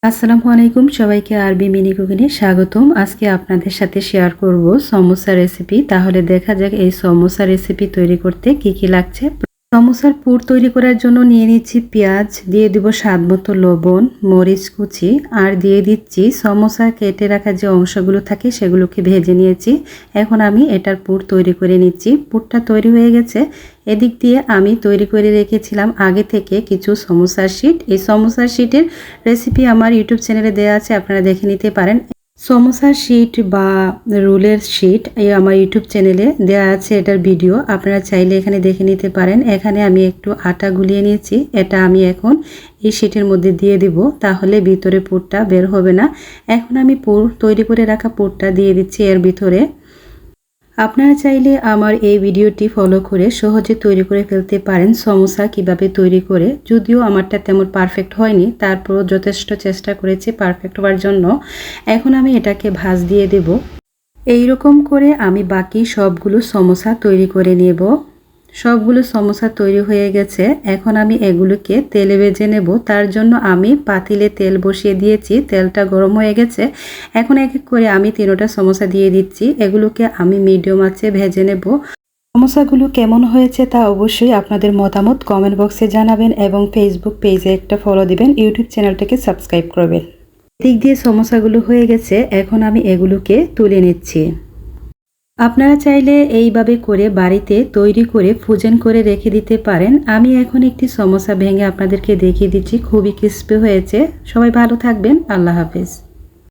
আসসালামু আলাইকুম, সবাইকে আরবি মিনি কুকিংয়ে স্বাগতম। আজকে আপনাদের সাথে শেয়ার করব সমোসা রেসিপি। তাহলে দেখা যাক এই সমোসা রেসিপি তৈরি করতে কি কি লাগছে। সমোসার পুর তৈরি করার জন্য নিয়ে নিচ্ছি পেঁয়াজ, দিয়ে দিব স্বাদ মতো লবণ, মরিচ কুচি, আর দিয়ে দিচ্ছি সমোসা কেটে রাখা যে অংশগুলো থাকে সেগুলোকে ভেজে নিয়েছি। এখন আমি এটার পুর তৈরি করে নিচ্ছি। পুরটা তৈরি হয়ে গেছে। এদিক দিয়ে আমি তৈরি করে রেখেছিলাম আগে থেকে কিছু সমোসার শিট। এই সমোসার শিটের রেসিপি আমার ইউটিউব চ্যানেলে দেওয়া আছে, আপনারা দেখে নিতে পারেন। সমোসার শিট বা রোলের শিট এই আমার ইউটিউব চ্যানেলে দেওয়া আছে, এটার ভিডিও আপনারা চাইলে এখানে দেখে নিতে পারেন। এখানে আমি একটু আটা গুলিয়ে নিয়েছি, এটা আমি এখন এই শিটের মধ্যে দিয়ে দিব, তাহলে ভিতরে পুরটা বের হবে না। এখন আমি পুর তৈরি করে রাখা পুরটা দিয়ে দিচ্ছি এর ভিতরে। আপনারা চাইলে আমার এই ভিডিওটি ফলো করে সহজে তৈরি করে ফেলতে পারেন সমোসা কিভাবে তৈরি করে। যদিও আমারটা তেমন পারফেক্ট হয়নি, তারপরও যথেষ্ট চেষ্টা করেছি পারফেক্ট হওয়ার জন্য। এখন আমি এটাকে ভাঁজ দিয়ে দেব। এই রকম করে আমি বাকি সবগুলো সমোসা তৈরি করে নেব। সবগুলো সমোসা তৈরি হয়ে গেছে। এখন আমি এগুলোকে তেলে ভেজে নেব। তার জন্য আমি পাতিলে তেল বসিয়ে দিয়েছি, তেলটা গরম হয়ে গেছে। এখন এক এক করে আমি 3টা সমোসা দিয়ে দিচ্ছি। এগুলোকে আমি মিডিয়াম আঁচে ভেজে নেব। সমোসাগুলো কেমন হয়েছে তা অবশ্যই আপনাদের মতামত কমেন্ট বক্সে জানাবেন এবং ফেসবুক পেজে একটা ফলো দিবেন, ইউটিউব চ্যানেলটাকে সাবস্ক্রাইব করবেন। দিক দিয়ে সমোসাগুলো হয়ে গেছে। এখন আমি এগুলোকে তুলে নিচ্ছি। আপনারা চাইলে এইভাবে করে বাড়িতে তৈরি করে ফ্রোজেন করে রেখে দিতে পারেন। আমি এখন একটি সমোসা ভেঙে আপনাদেরকে দেখিয়ে দিচ্ছি, খুবই ক্রিস্পি হয়েছে। সবাই ভালো থাকবেন, আল্লাহ হাফেজ।